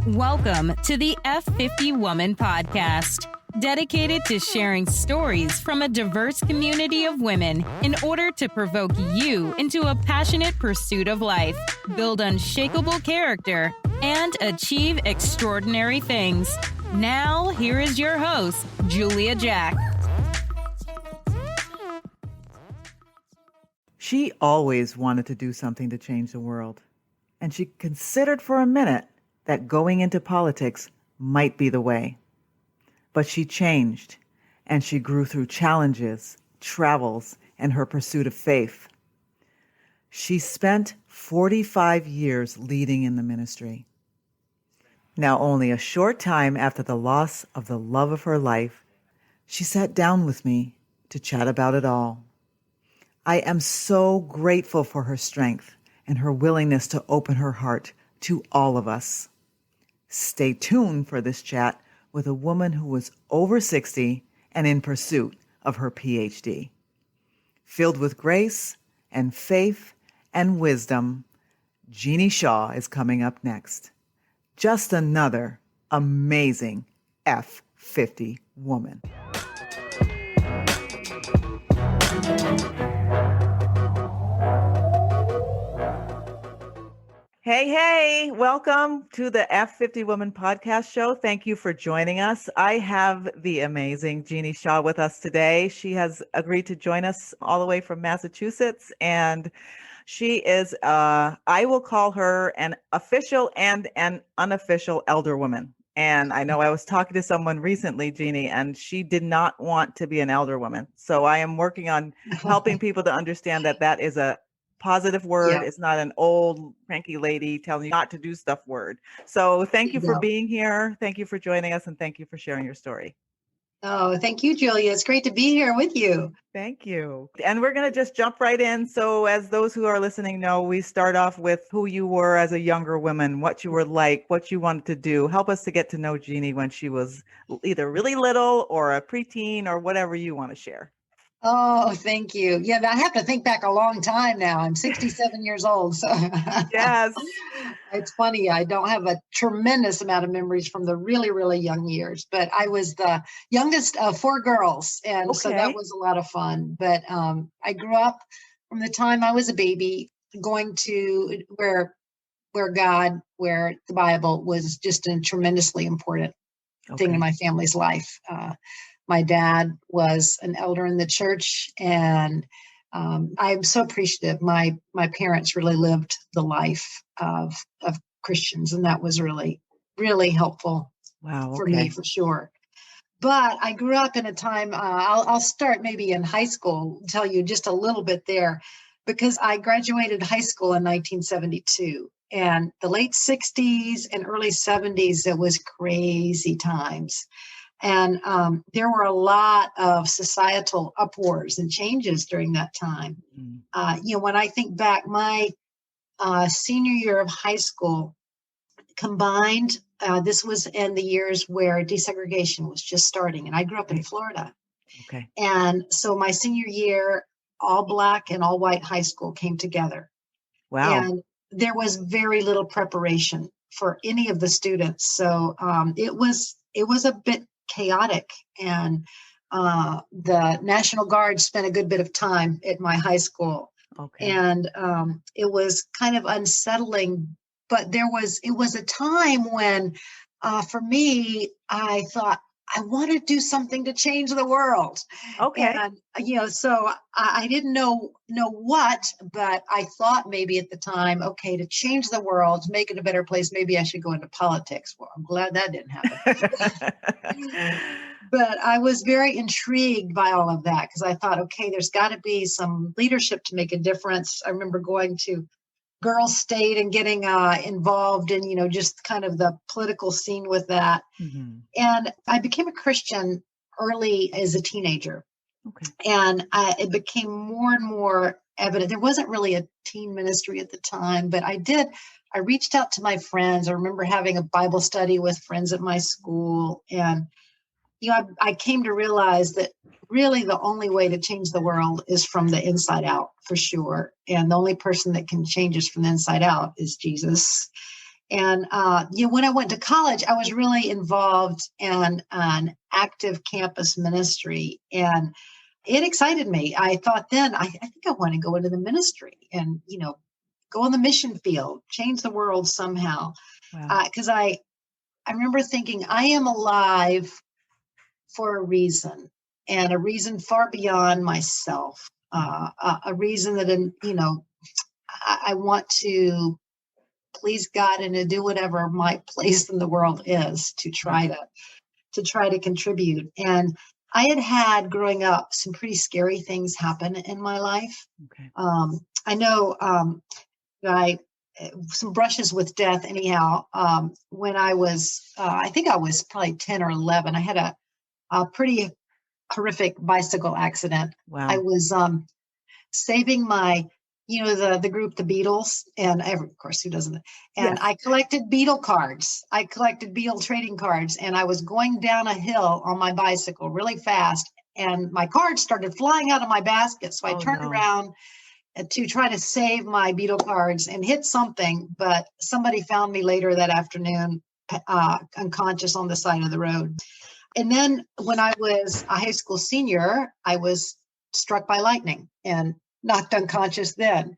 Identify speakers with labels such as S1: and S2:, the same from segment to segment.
S1: Welcome to the F50 Woman Podcast, dedicated to sharing stories from a diverse community of women in order to provoke you into a passionate pursuit of life, build unshakable character, and achieve extraordinary things. Now, here is your host, Julia Jack.
S2: She always wanted to do something to change the world, and she considered for a minute that going into politics might be the way. But she changed, and she grew through challenges, travels, and her pursuit of faith. She spent 45 years leading in the ministry. Now, only a short time after the loss of the love of her life, she sat down with me to chat about it all. I am so grateful for her strength and her willingness to open her heart to all of us. Stay tuned for this chat with a woman who was over 60 and in pursuit of her PhD. Filled with grace and faith and wisdom, Jeanie Shaw is coming up next. Just another amazing F50 woman. Hey, welcome to the F50 Woman Podcast Show. Thank you for joining us. I have the amazing Jeanie Shaw with us today. She has agreed to join us all the way from Massachusetts, and she is, I will call her an official and an unofficial elder woman. And I know I was talking to someone recently, Jeanie, and she did not want to be an elder woman. So I am working on helping people to understand that that is a positive word. Yeah. It's not an old cranky lady telling you not to do stuff word. So thank you for being here. Thank you for joining us, and thank you for sharing your story.
S3: Oh, thank you, Julia. It's great to be here with you.
S2: Thank you. And we're going to just jump right in. So as those who are listening know, we start off with who you were as a younger woman, what you were like, what you wanted to do. Help us to get to know Jeanie when she was either really little or a preteen or whatever you want to share.
S3: Oh, thank you. Yeah, I have to think back a long time now. I'm 67 years old. So
S2: yes,
S3: it's funny. I don't have a tremendous amount of memories from the really, really young years, but I was the youngest of four girls. And so that was a lot of fun. But I grew up from the time I was a baby going to where God, where the Bible was just a tremendously important thing in my family's life. My dad was an elder in the church, and I'm so appreciative. My parents really lived the life of Christians, and that was really, really helpful for me, for sure. But I grew up in a time, I'll start maybe in high school, tell you just a little bit there, because I graduated high school in 1972. And the late 60s and early 70s, it was crazy times. And there were a lot of societal upwars and changes during that time. When I think back, my senior year of high school combined, this was in the years where desegregation was just starting. And I grew up in Florida. And so my senior year, all Black and all white high school came together.
S2: Wow.
S3: And there was very little preparation for any of the students. So it was a bit chaotic, and the National Guard spent a good bit of time at my high school, and it was kind of unsettling. But it was a time when, for me, I thought I want to do something to change the world. And so I didn't know what, but I thought maybe at the time, to change the world, to make it a better place, maybe I should go into politics. Well, I'm glad that didn't happen. But I was very intrigued by all of that, because I thought, there's got to be some leadership to make a difference. I remember going to Girls State and getting involved in, just kind of the political scene with that. And I became a Christian early as a teenager. And it became more and more evident. There wasn't really a teen ministry at the time, but I reached out to my friends. I remember having a Bible study with friends at my school. And, I came to realize that really the only way to change the world is from the inside out, for sure. And the only person that can change us from the inside out is Jesus. And, when I went to college, I was really involved in an active campus ministry, and it excited me. I thought then, I think I want to go into the ministry and, go on the mission field, change the world somehow.
S2: Wow.
S3: Because I remember thinking, I am alive for a reason, and a reason far beyond myself, a reason that, I want to please God and to do whatever my place in the world is to try to contribute. And I had growing up some pretty scary things happen in my life.
S2: Okay.
S3: I know some brushes with death anyhow. When I was, I think I was probably 10 or 11, I had a pretty horrific bicycle accident.
S2: Wow.
S3: I was saving the group, the Beatles, and of course, who doesn't? And
S2: Yes.
S3: I collected Beatle cards. I collected Beatle trading cards, and I was going down a hill on my bicycle really fast, and my cards started flying out of my basket. So I turned around to try to save my Beatle cards and hit something, but somebody found me later that afternoon, unconscious on the side of the road. And then when I was a high school senior, I was struck by lightning and knocked unconscious then.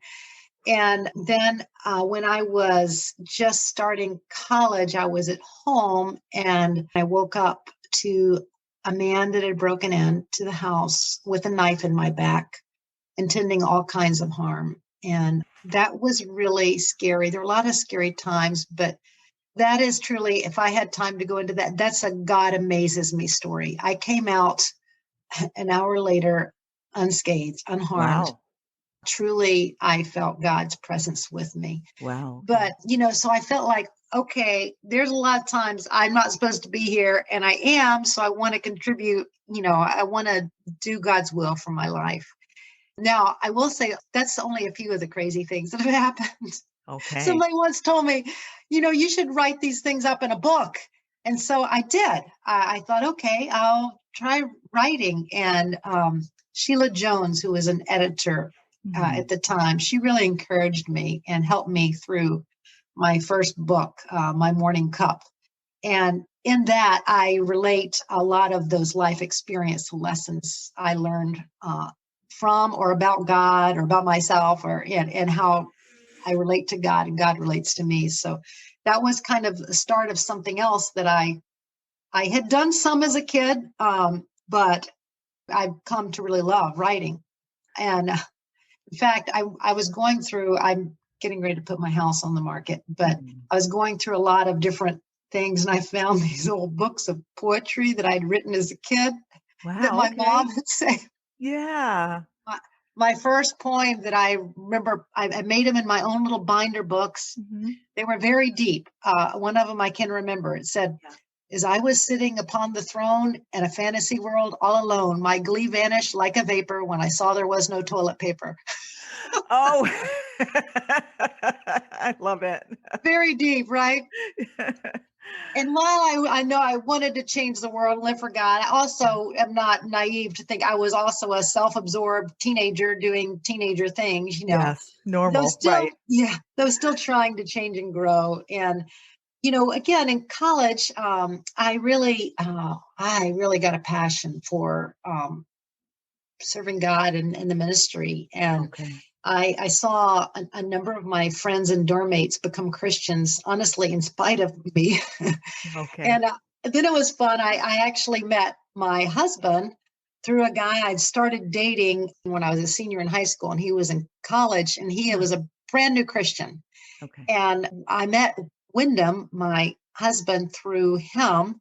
S3: And then when I was just starting college, I was at home and I woke up to a man that had broken into the house with a knife in my back, intending all kinds of harm. And that was really scary. There were a lot of scary times, but that is truly, if I had time to go into that, that's a God amazes me story. I came out an hour later unscathed, unharmed.
S2: Wow.
S3: Truly, I felt God's presence with me.
S2: Wow.
S3: But, so I felt like, okay, there's a lot of times I'm not supposed to be here, and I am. So I want to contribute, I want to do God's will for my life. Now, I will say that's only a few of the crazy things that have happened.
S2: Okay.
S3: Somebody once told me, you should write these things up in a book. And so I did. I thought, okay, I'll try writing. And Sheila Jones, who was an editor at the time, she really encouraged me and helped me through my first book, My Morning Cup. And in that, I relate a lot of those life experience lessons I learned from or about God or about myself and how I relate to God and God relates to me. So that was kind of the start of something else that I had done some as a kid, but I've come to really love writing. And in fact, I was going through, I'm getting ready to put my house on the market, but I was going through a lot of different things, and I found these old books of poetry that I'd written as a kid that my mom had saved.
S2: Yeah.
S3: My first poem that I remember, I made them in my own little binder books. They were very deep. One of them I can remember. It said, as I was sitting upon the throne in a fantasy world all alone, my glee vanished like a vapor when I saw there was no toilet paper.
S2: Oh, I love it.
S3: Very deep, right? And while I know I wanted to change the world and live for God, I also am not naive to think I was also a self-absorbed teenager doing teenager things,
S2: Yes, normal, right.
S3: Yeah, those still trying to change and grow. And, again, in college, I really got a passion for serving God and the ministry. And I saw a number of my friends and dorm mates become Christians, honestly, in spite of me. And then it was fun. I actually met my husband through a guy I'd started dating when I was a senior in high school, and he was in college, and he was a brand new Christian. And I met Wyndham, my husband, through him.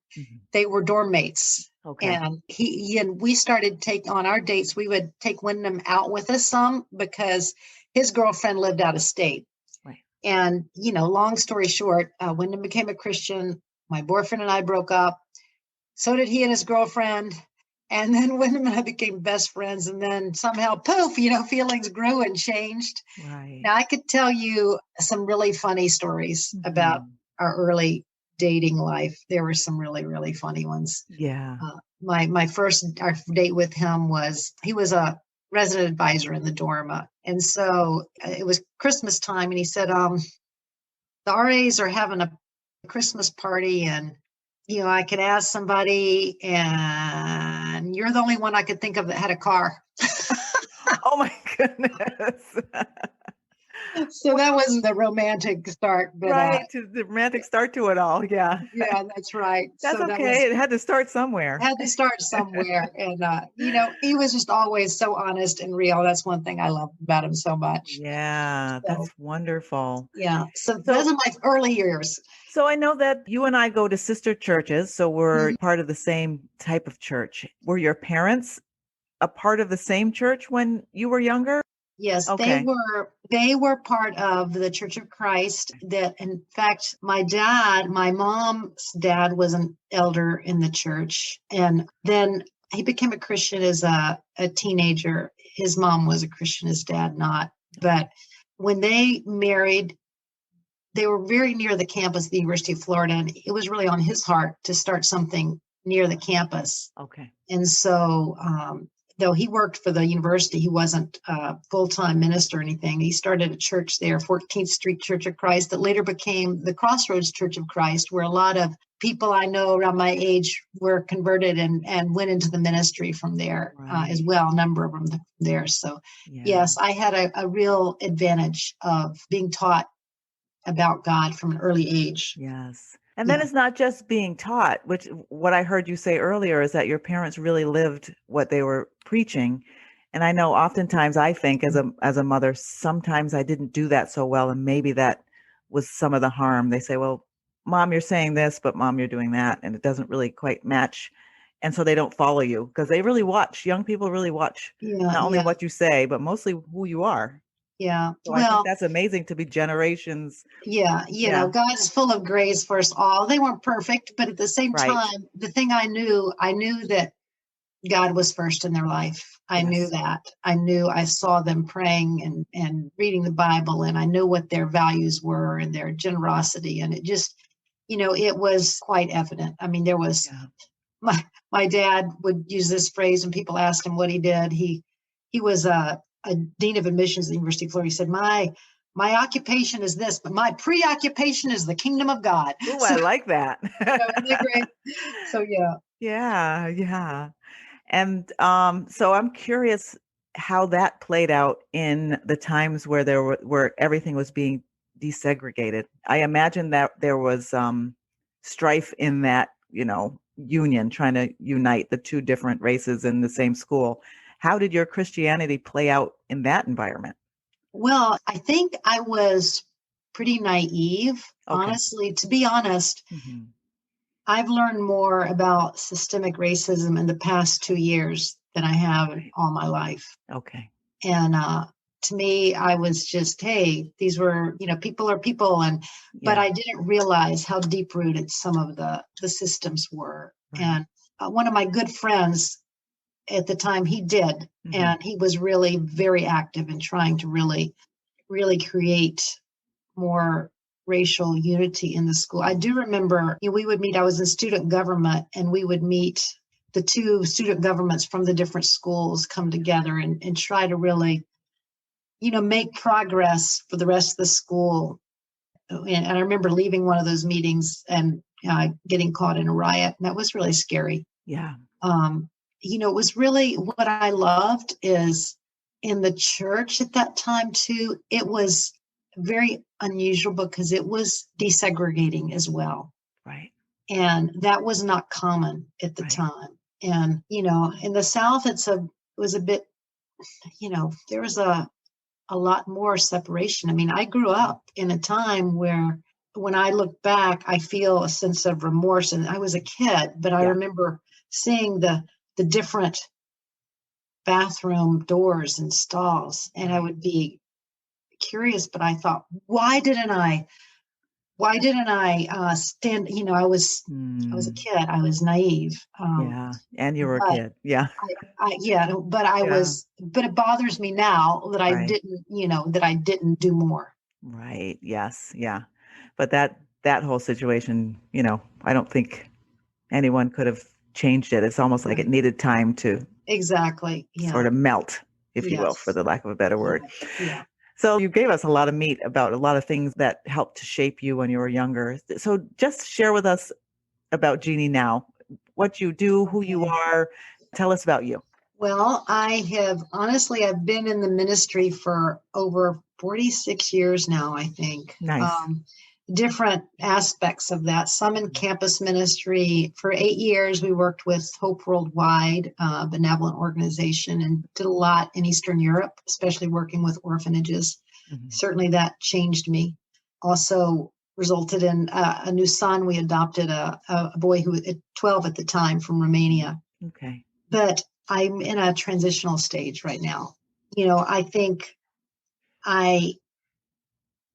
S3: They were dorm mates. And he and we started take on our dates. We would take Wyndham out with us some because his girlfriend lived out of state. And, long story short, Wyndham became a Christian. My boyfriend and I broke up. So did he and his girlfriend. And then Wyndham and I became best friends. And then somehow, poof, feelings grew and changed. Now, I could tell you some really funny stories about our early dating life. There were some really, really funny ones.
S2: Yeah.
S3: My first our date with him he was a resident advisor in the dorm. And so it was Christmas time. And he said, the RAs are having a Christmas party, and I could ask somebody, and you're the only one I could think of that had a car.
S2: Oh my goodness.
S3: So that wasn't the romantic start, but
S2: Right, to the romantic start to it all, yeah.
S3: yeah, that's right.
S2: That's
S3: So that was
S2: okay, it had to start somewhere.
S3: had to start somewhere, and he was just always so honest and real. That's one thing I love about him so much.
S2: Yeah,
S3: So
S2: that's wonderful.
S3: yeah, so those
S2: So
S3: are my early years.
S2: so I know that you and I go to sister churches, so we're
S3: Mhm.
S2: part of the same type of church. Were your parents a part of the same church when you were younger?
S3: Yes, they
S2: Okay.
S3: were part of the Church of Christ. That, in fact, my mom's dad was an elder in the church, and then he became a Christian as a teenager. His mom was a Christian, his dad not. But when they married, they were very near the campus of the University of Florida, and it was really on his heart to start something near the campus.
S2: Okay.
S3: And so, though he worked for the university, he wasn't a full-time minister or anything. He started a church there, 14th Street Church of Christ, that later became the Crossroads Church of Christ, where a lot of people I know around my age were converted and went into the ministry from there as
S2: Right.
S3: well, a number of them there. So,
S2: Yeah.
S3: yes, I had a real advantage of being taught about God from an early age.
S2: Yes. And then
S3: Yeah.
S2: it's not just being taught, which what I heard you say earlier is that your parents really lived what they were preaching. And I know oftentimes I think as a mother, sometimes I didn't do that so well. And maybe that was some of the harm. They say, well, mom, you're saying this, but mom, you're doing that. And it doesn't really quite match. And so they don't follow you because they really watch. Young people really watch
S3: Yeah,
S2: not only
S3: yeah,
S2: what you say, but mostly who you are.
S3: yeah.
S2: So I think
S3: Well,
S2: that's amazing to be generations.
S3: yeah,
S2: Yeah.
S3: God is full of grace for us all. They weren't perfect, but at the same
S2: Right.
S3: time, the thing I knew that God was first in their life. I knew
S2: Yes.
S3: that. I saw them praying and reading the Bible, and I knew what their values were and their generosity. And it just, it was quite evident. I mean, there was
S2: Yeah.
S3: my dad would use this phrase when people asked him what he did. He was a dean of admissions at the University of Florida. He said, my occupation is this, but my preoccupation is the kingdom of God.
S2: Ooh,
S3: So,
S2: I like that.
S3: isn't that great? So yeah.
S2: Yeah, yeah. And so I'm curious how that played out in the times where where everything was being desegregated. I imagine that there was strife in that, union trying to unite the two different races in the same school. How did your Christianity play out in that environment?
S3: Well, I think I was pretty naive,
S2: Okay.
S3: honestly. To be honest,
S2: Hmm.
S3: I've learned more about systemic racism in the past 2 years than I have
S2: Right.
S3: all my life.
S2: Okay.
S3: And to me, I was just, hey, these were, people are people, but
S2: Yeah.
S3: I didn't realize how deep rooted some of the systems were.
S2: Right.
S3: And one of my good friends at the time, he did,
S2: Hmm.
S3: and he was really very active in trying to really, really create more racial unity in the school. I do remember, we would meet. I was in student government, and we would meet. The two student governments from the different schools come together and try to really make progress for the rest of the school. And I remember leaving one of those meetings and getting caught in a riot. And that was really scary.
S2: Yeah.
S3: Um, it was really what I loved is in the church at that time, too. It was very unusual because it was desegregating as well.
S2: Right.
S3: And that was not common at the
S2: Right.
S3: time. And, in the South, it was a bit, there was a lot more separation. I mean, I grew up in a time where when I look back, I feel a sense of remorse. And I was a kid, but I
S2: Yeah.
S3: remember seeing the different bathroom doors and stalls, and I
S2: Right.
S3: would be curious, but I thought, why didn't I stand? I was a
S2: Mm.
S3: kid. I was naive.
S2: Yeah. And you were a
S3: But
S2: kid. Yeah.
S3: yeah, but
S2: Yeah.
S3: but it bothers me now that I
S2: Right.
S3: didn't, that I didn't do more.
S2: Right. Yes. Yeah. But that whole situation, I don't think anyone could have changed it. It's almost like it
S3: Right.
S2: needed time to
S3: Exactly.
S2: sort
S3: Yeah.
S2: of melt, if you will, for
S3: Yes.
S2: the lack of a better
S3: Yeah.
S2: word.
S3: Yeah.
S2: So you gave us a lot of meat about a lot of things that helped to shape you when you were younger. So just share with us about Jeanie now, what you do, who you
S3: Okay.
S2: are. Tell us about you.
S3: Well, I've been in the ministry for over 46 years now, I think.
S2: Nice.
S3: Different aspects of that. Some in campus ministry. For 8 years, we worked with Hope Worldwide, a benevolent organization, and did a lot in Eastern Europe, especially working with orphanages.
S2: Mhm.
S3: Certainly that changed me. Also resulted in a new son. We adopted a boy who was 12 at the time from Romania.
S2: Okay.
S3: But I'm in a transitional stage right now. I think I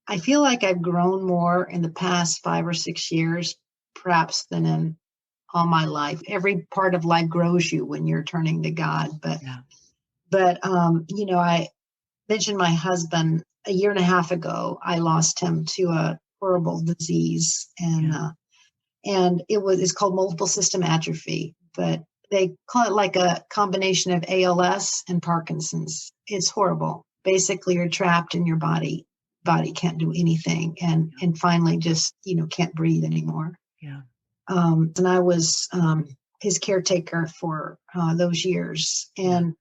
S3: I feel like I've grown more in the past 5 or 6 years, perhaps, than in all my life. Every part of life grows you when you're turning to God. But
S2: Yeah.
S3: I mentioned my husband a year and a half ago. I lost him to a horrible disease, and
S2: Yeah.
S3: it's called multiple system atrophy, but they call it like a combination of ALS and Parkinson's. It's horrible. Basically, you're trapped in your body. Body can't do anything, and finally just can't breathe anymore.
S2: Yeah.
S3: And I was his caretaker for those years, and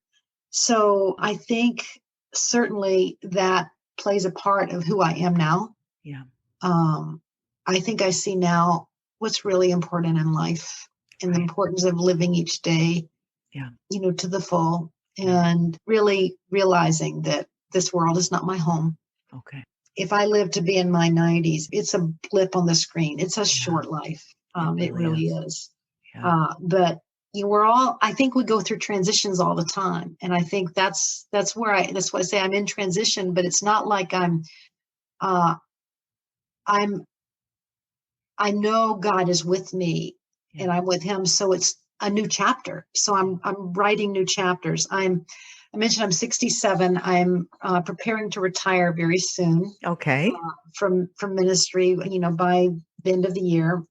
S3: so I think certainly that plays a part of who I am now.
S2: Yeah.
S3: Um, I think I see now what's really important in life and the
S2: Right.
S3: importance of living each day,
S2: Yeah.
S3: to the full,
S2: Yeah.
S3: and really realizing that this world is not my home.
S2: Okay.
S3: If I live to be in my 90s, it's a blip on the screen. It's a
S2: Yeah.
S3: short life.
S2: It
S3: It
S2: really
S3: really
S2: is.
S3: is.
S2: Yeah.
S3: But I think we go through transitions all the time. And I think that's why I say I'm in transition, but it's not like uh, I'm, I know God is with me
S2: Yeah.
S3: and I'm with him. So it's a new chapter. So I'm writing new chapters. I mentioned I'm 67. I'm preparing to retire very soon
S2: Okay.
S3: from ministry, by the end of the year.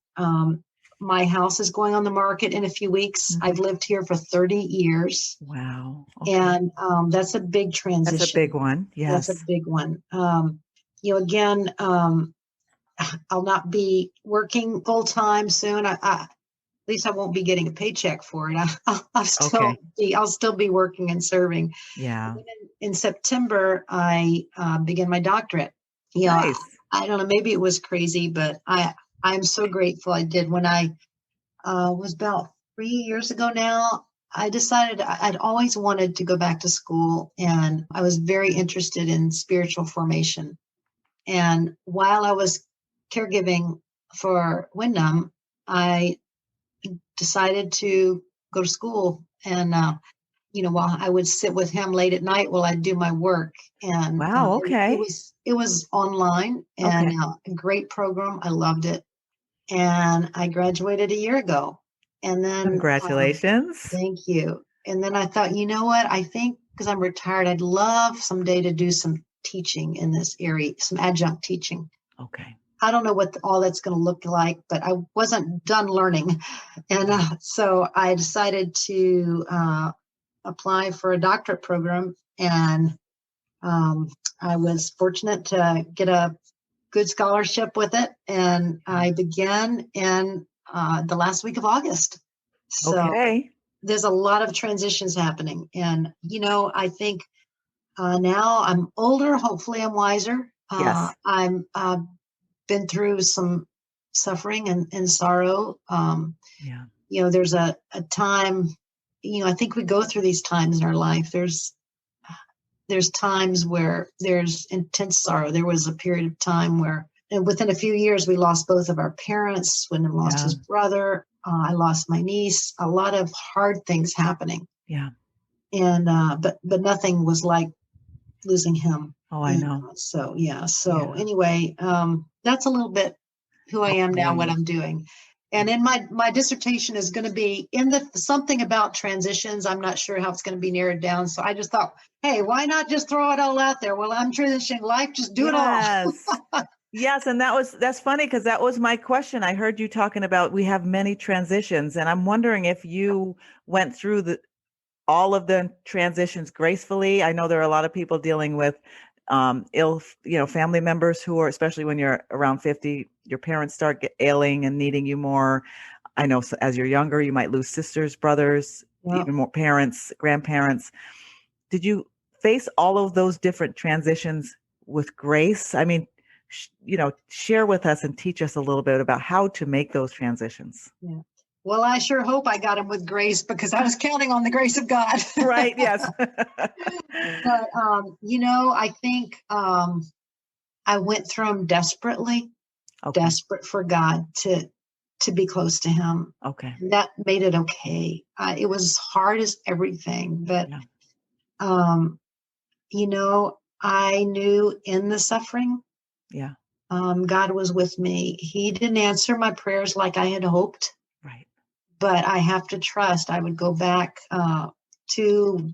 S3: My house is going on the market in a few weeks.
S2: Mhm.
S3: I've lived here for 30 years,
S2: Wow. Okay.
S3: and that's a big
S2: That's a
S3: transition.
S2: big one.
S3: That's a
S2: Yes.
S3: big one. Again, I'll not be working full time soon. At least I won't be getting a paycheck for it.
S2: Okay.
S3: I'll still be working and serving.
S2: Yeah.
S3: Then in September, I began my doctorate.
S2: Nice.
S3: I don't know, maybe it was crazy, but I'm so grateful I did. When I was about 3 years ago now, I decided I'd always wanted to go back to school, and I was very interested in spiritual formation. And while I was caregiving for Wyndham, I decided to go to school, and while I would sit with him late at night while I do my work. And
S2: Wow.
S3: it
S2: Okay.
S3: was online, and
S2: Okay.
S3: a great program. I loved it, and I graduated a year ago. And then
S2: Congratulations.
S3: thank you. And then I thought, you know what? I think because I'm retired, I'd love someday to do some teaching in this area, some adjunct teaching.
S2: Okay.
S3: I don't know what all that's going to look like, but I wasn't done learning. And so I decided to apply for a doctorate program. And I was fortunate to get a good scholarship with it. And I began in the last week of August. So
S2: Okay.
S3: there's a lot of transitions happening. And, I think now I'm older. Hopefully I'm wiser.
S2: Yes.
S3: I'm been through some suffering and sorrow.
S2: Yeah.
S3: There's a time, I think we go through these times in our life. There's times where there's intense sorrow. There was a period of time where, and within a few years, we lost both of our parents. When I lost
S2: Yeah.
S3: his brother, I lost my niece. A lot of hard things happening,
S2: Yeah.
S3: and but nothing was like losing him.
S2: Oh, I know.
S3: So yeah. So
S2: Yeah.
S3: anyway, that's a little bit who I am now, what
S2: Okay.
S3: I'm doing. And in my dissertation is going to be in the something about transitions. I'm not sure how it's going to be narrowed down. So I just thought, hey, why not just throw it all out there? Well, I'm transitioning life, just do it all.
S2: Yes. Yes, and that's funny because that was my question. I heard you talking about we have many transitions, and I'm wondering if you went through all of the transitions gracefully. I know there are a lot of people dealing with ill, family members who are, especially when you're around 50, your parents start ailing and needing you more. I know as you're younger, you might lose sisters, brothers,
S3: Yeah.
S2: even more parents, grandparents. Did you face all of those different transitions with grace? I mean, share with us and teach us a little bit about how to make those transitions.
S3: Yeah. Well, I sure hope I got him with grace, because I was counting on the grace of God.
S2: Right. Yes.
S3: But, I think I went through them desperately,
S2: Okay.
S3: desperate for God to be close to him.
S2: Okay.
S3: And that made it okay. It was hard as everything, but,
S2: Yeah.
S3: I knew in the suffering,
S2: Yeah.
S3: God was with me. He didn't answer my prayers like I had hoped,
S2: Right.
S3: but I have to trust. I would go back to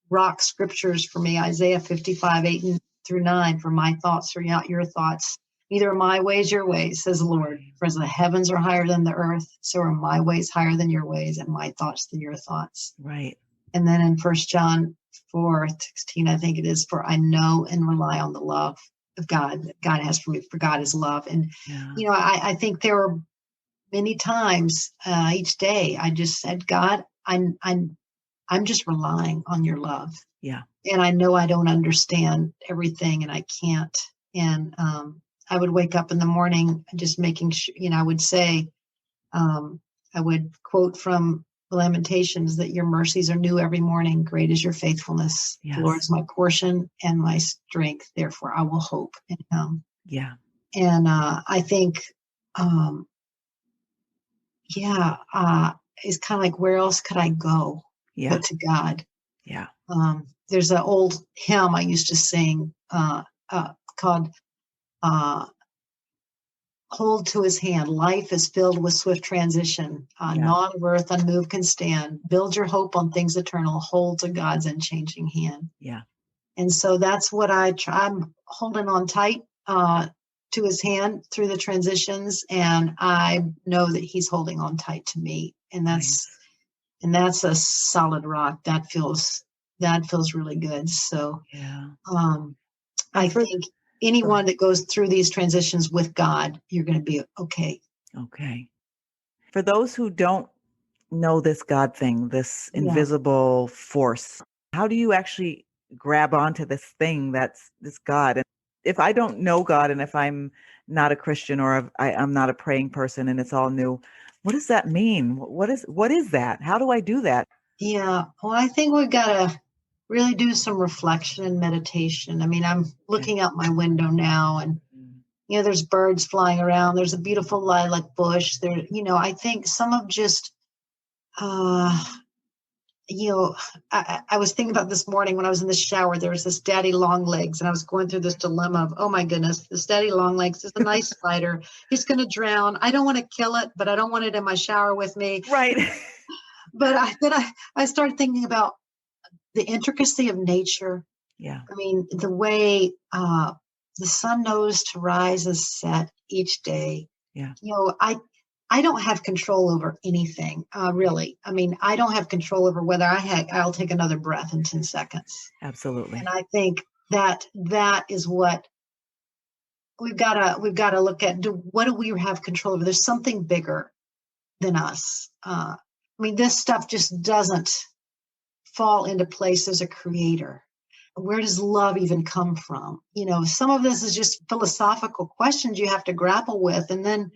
S3: rock scriptures for me, Isaiah 55, 8-9, for my thoughts are not your thoughts. Neither are my ways your ways, says the Lord.
S2: Right.
S3: For as the heavens are higher than the earth, so are my ways higher than your ways, and my thoughts than your thoughts.
S2: Right.
S3: And then in 1 John 4:16, I think it is, for I know and rely on the love of God that God has for me, for God is love. And,
S2: Yeah.
S3: I think there were many times each day I just said, God, I'm just relying on your love.
S2: Yeah.
S3: And I know I don't understand everything, and I can't. And I would wake up in the morning just making sure, I would say, I would quote from Lamentations, that your mercies are new every morning. Great is your faithfulness.
S2: Yes.
S3: The Lord is my portion and my strength. Therefore, I will hope in him.
S2: Yeah.
S3: And I think, it's kind of like, where else could I go
S2: Yeah.
S3: but to God?
S2: Yeah.
S3: There's an old hymn I used to sing called Hold to his hand. Life is filled with swift transition.
S2: Yeah.
S3: Not of earth unmoved can stand. Build your hope on things eternal. Hold to God's unchanging hand.
S2: Yeah.
S3: And so that's what I try. I'm holding on tight to his hand through the transitions, and I know that he's holding on tight to me. And that's a solid rock. That feels really good. So
S2: Yeah.
S3: I think anyone that goes through these transitions with God, you're going to be okay.
S2: Okay. For those who don't know this God thing, this
S3: Yeah.
S2: invisible force, how do you actually grab onto this thing that's this God? And if I don't know God, and if I'm not a Christian, or I'm not a praying person, and it's all new, what does that mean? What is that? How do I do that?
S3: Yeah. Well, I think we've got to really do some reflection and meditation. I mean, I'm looking out my window now, and there's birds flying around. There's a beautiful lilac bush there. I think some of just, I was thinking about this morning when I was in the shower. There was this daddy long legs, and I was going through this dilemma of, oh my goodness, this daddy long legs is a nice spider. He's going to drown. I don't want to kill it, but I don't want it in my shower with me.
S2: Right.
S3: But I started thinking about the intricacy of nature.
S2: Yeah.
S3: I mean, the way the sun knows to rise and set each day.
S2: Yeah.
S3: I don't have control over anything, really. I mean, I don't have control over whether I'll take another breath in 10 seconds.
S2: Absolutely.
S3: And I think that is what we've got to look at. What do we have control over? There's something bigger than us. I mean, this stuff just doesn't fall into place as a creator. Where does love even come from? Some of this is just philosophical questions you have to grapple with. And then,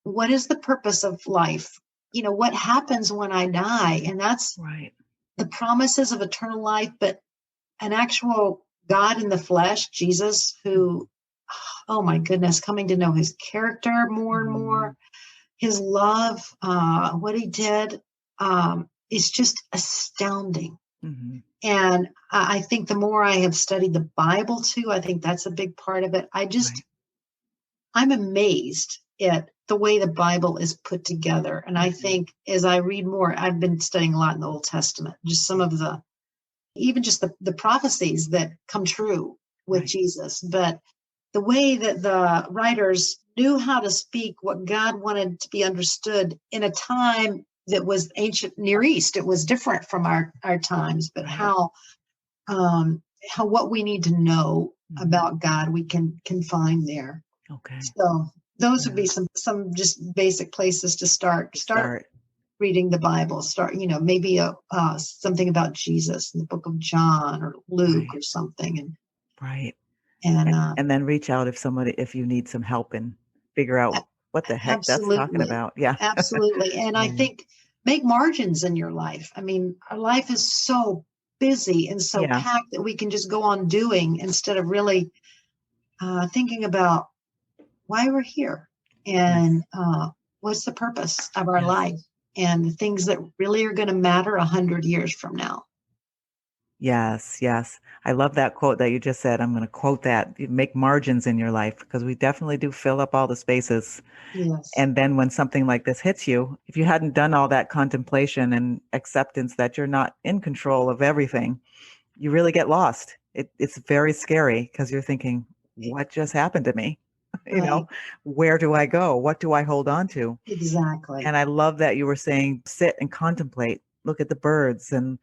S3: what is the purpose of life? What happens when I die? And that's
S2: right.
S3: The promises of eternal life, but an actual God in the flesh, Jesus, who, oh my goodness, coming to know his character more and more, his love, what he did, is just astounding.
S2: Mm-hmm.
S3: And I think the more I have studied the Bible too, I think that's a big part of it. I'm amazed at the way the Bible is put together. And I think as I read more, I've been studying a lot in the Old Testament, just some of even just the prophecies that come true with Jesus. But the way that the writers knew how to speak what God wanted to be understood in a time that was ancient Near East. It was different from our times, but how what we need to know about God we can find there.
S2: Okay.
S3: So those would be some just basic places to start. Start reading the Bible. Start, maybe something about Jesus in the book of John or Luke or something.
S2: And then reach out if you need some help and figure out what the heck that's talking about. Yeah.
S3: Absolutely. And I think make margins in your life. I mean, our life is so busy and so packed that we can just go on doing instead of really thinking about why we're here and what's the purpose of our life and the things that really are going to matter 100 years from now.
S2: Yes, yes. I love that quote that you just said. I'm going to quote that. You make margins in your life because we definitely do fill up all the spaces.
S3: Yes.
S2: And then when something like this hits you, if you hadn't done all that contemplation and acceptance that you're not in control of everything, you really get lost. It's very scary because you're thinking, what just happened to me? Where do I go? What do I hold on to?
S3: Exactly.
S2: And I love that you were saying, sit and contemplate, look at the birds and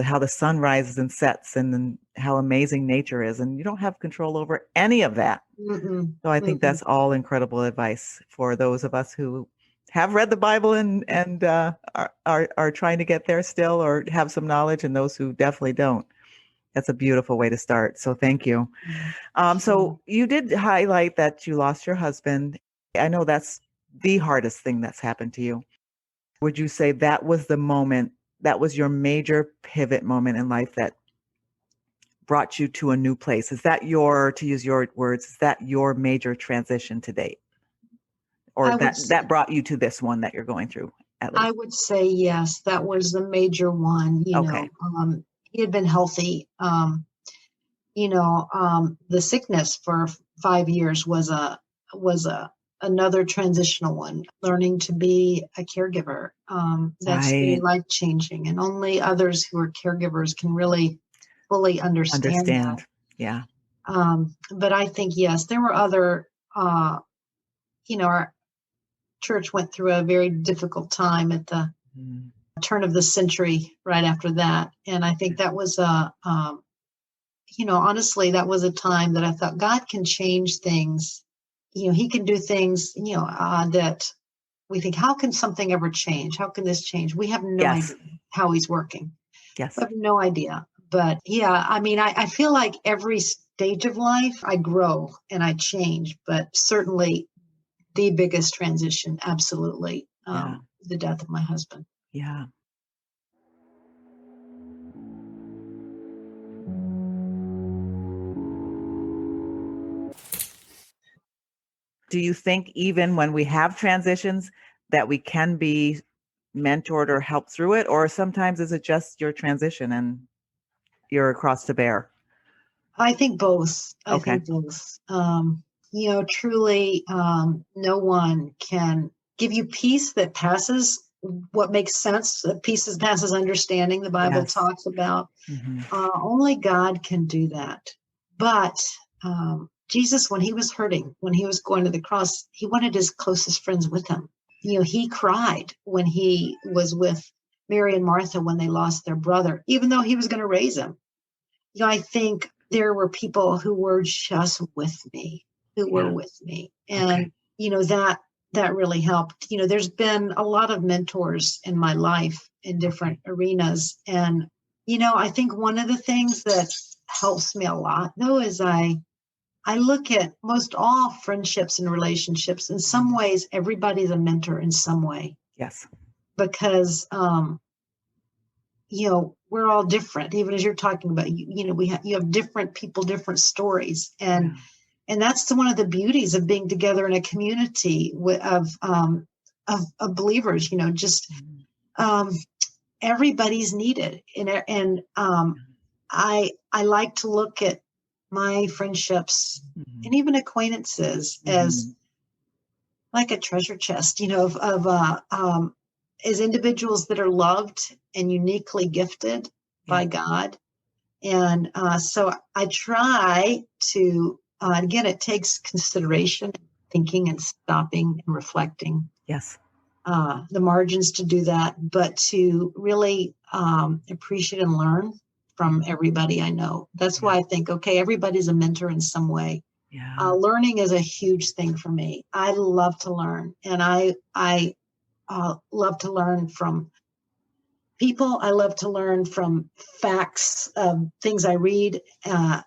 S2: how the sun rises and sets and then how amazing nature is. And you don't have control over any of that. So I think that's all incredible advice for those of us who have read the Bible and are trying to get there still or have some knowledge, and those who definitely don't. That's a beautiful way to start. So thank you. So you did highlight that you lost your husband. I know that's the hardest thing that's happened to you. Would you say that was the moment, that was your major pivot moment in life that brought you to a new place? Is that to use your words, is that your major transition to date? Or that brought you to this one that you're going through, at least?
S3: I would say yes, that was the major one. He had been healthy. The sickness for 5 years was another transitional one. Learning to be a caregiver, that's very life changing, and only others who are caregivers can really fully understand that.
S2: Yeah.
S3: But I think yes, there were other. Our church went through a very difficult time at the turn of the century. Right after that, and I think that was honestly, that was a time that I thought God can change things. He can do things, that we think, how can something ever change? How can this change? We have no idea how he's working.
S2: Yes.
S3: We have no idea. But yeah, I mean, I feel like every stage of life, I grow and I change, but certainly the biggest transition, absolutely, the death of my husband.
S2: Yeah. Do you think even when we have transitions that we can be mentored or helped through it? Or sometimes is it just your transition and you're across to bear?
S3: I think both. I think both. Truly, no one can give you peace that passes what makes sense, peace that passes understanding, the Bible talks about. Only God can do that. But Jesus, when he was hurting, when he was going to the cross, he wanted his closest friends with him. He cried when he was with Mary and Martha when they lost their brother, even though he was going to raise him. I think there were people who were just with me, And, that really helped. There's been a lot of mentors in my life in different arenas. And, I think one of the things that helps me a lot, though, is I look at most all friendships and relationships. In some ways, everybody's a mentor in some way.
S2: Yes.
S3: Because, we're all different. Even as you're talking about, you have different people, different stories. And that's one of the beauties of being together in a community of believers, everybody's needed. And I like to look at my friendships and even acquaintances as like a treasure chest, as individuals that are loved and uniquely gifted by God. And so I try to, again, it takes consideration, thinking and stopping and reflecting.
S2: Yes.
S3: The margins to do that, but to really appreciate and learn from everybody I know. That's why I think, okay, everybody's a mentor in some way.
S2: Yeah.
S3: Learning is a huge thing for me. I love to learn, and I love to learn from people. I love to learn from facts, things I read. I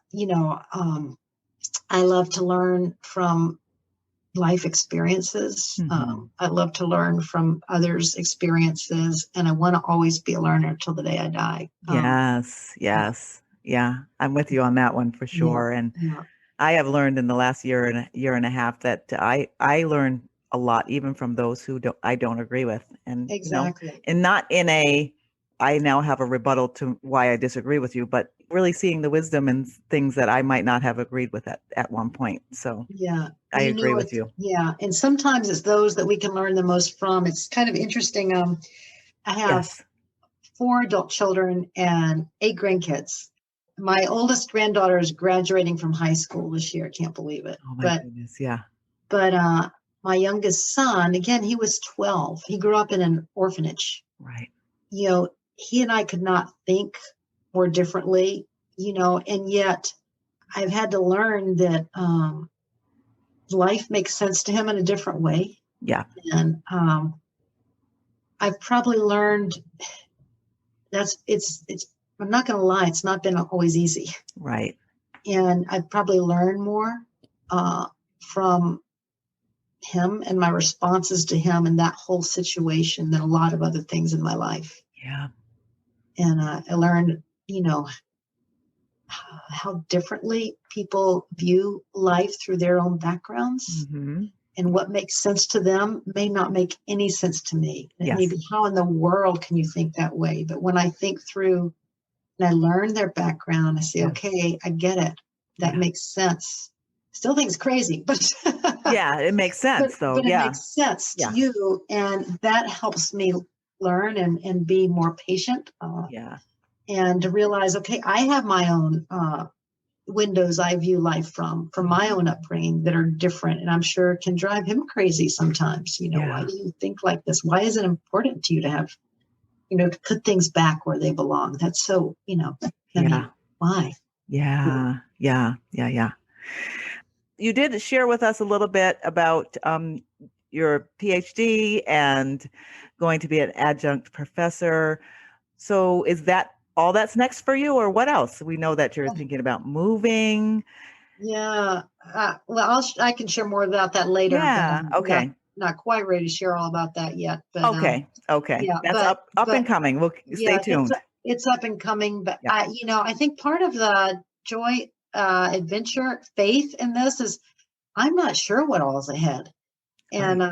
S3: love to learn from life experiences. I love to learn from others' experiences, and I want to always be a learner till the day I die.
S2: Yes. Yeah. I'm with you on that one for
S3: Yeah,
S2: sure. And
S3: yeah,
S2: I have learned in the last year and a half that I learn a lot, even from those who I don't agree with. And,
S3: exactly.
S2: and not in I now have a rebuttal to why I disagree with you, but really seeing the wisdom in things that I might not have agreed with at one point. So
S3: Yeah.
S2: I agree with you.
S3: Yeah. And sometimes it's those that we can learn the most from. It's kind of interesting. I have
S2: Yes.
S3: 4 adult children and 8 grandkids. My oldest granddaughter is graduating from high school this year. I can't believe it.
S2: Oh my goodness. Yeah.
S3: But my youngest son, again, he was 12. He grew up in an orphanage.
S2: Right.
S3: He and I could not think more differently, and yet I've had to learn that life makes sense to him in a different way.
S2: Yeah.
S3: And I've probably learned it's I'm not going to lie, it's not been always easy.
S2: Right.
S3: And I've probably learned more from him and my responses to him and that whole situation than a lot of other things in my life.
S2: Yeah.
S3: And I learned, how differently people view life through their own backgrounds.
S2: Mm-hmm.
S3: And what makes sense to them may not make any sense to me. And it may
S2: Yes.
S3: be, how in the world can you think that way? But when I think through and I learn their background, I say,
S2: Yes.
S3: okay, I get it. That makes sense. Still think it's crazy, but
S2: Yeah, it makes sense though.
S3: but it
S2: Yeah.
S3: makes sense to
S2: Yeah.
S3: you. And that helps me learn and be more patient.
S2: Yeah.
S3: And to realize, okay, I have my own windows I view life from my own upbringing that are different, and I'm sure can drive him crazy sometimes. Why do you think like this? Why is it important to you to have, to put things back where they belong? That's so, why?
S2: Yeah. You did share with us a little bit about your PhD and going to be an adjunct professor. So is that all that's next for you, or what else? We know that you're thinking about moving.
S3: Yeah. Well, I can share more about that later, but
S2: Yeah.
S3: I'm
S2: Okay.
S3: not quite ready to share all about that yet. But
S2: Okay.
S3: yeah,
S2: That's up and coming. We'll stay tuned.
S3: It's up and coming. But
S2: Yeah.
S3: I think part of the joy, adventure, faith in this is I'm not sure what all is ahead, and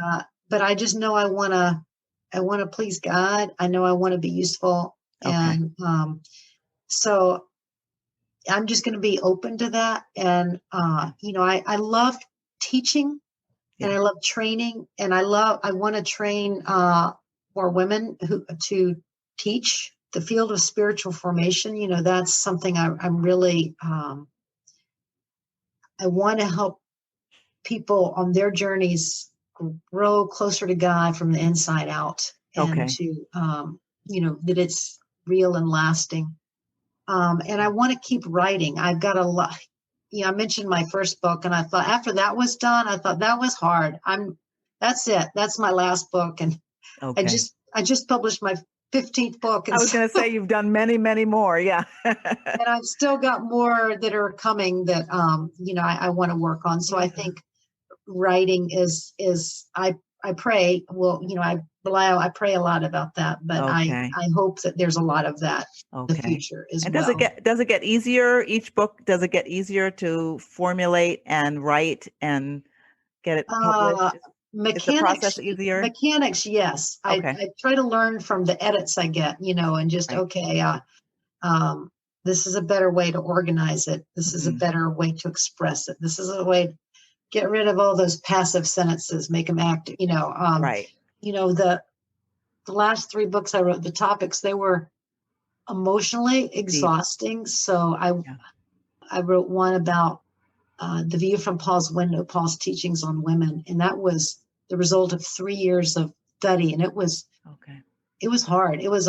S3: but I just know I want to please God. I know I want to be useful,
S2: Okay.
S3: and so I'm just going to be open to that. And, I love teaching and I love training, and I want to train more women to teach the field of spiritual formation. That's something I'm really, I want to help people on their journeys grow closer to God from the inside out, and to, that it's real and lasting. And I want to keep writing. I've got a lot. I mentioned my first book, and I thought after that was done, I thought that was hard. That's it. That's my last book, and I just published my 15th book, and
S2: I was going to say you've done many, many more. Yeah.
S3: and I've still got more that are coming that I want to work on. So I think writing is I pray. Well, I pray a lot about that, but I hope that there's a lot of that in the future as
S2: and
S3: well.
S2: Does it get easier? Each book, does it get easier to formulate and write and get it published? Is the process easier?
S3: Mechanics, yes. I try to learn from the edits I get, and just this is a better way to organize it. This is a better way to express it. This is a way to get rid of all those passive sentences, make them active. The last 3 books I wrote, the topics, they were emotionally exhausting. So I wrote one about the view from Paul's window, Paul's teachings on women, and that was the result of 3 years of study, and it was hard. It was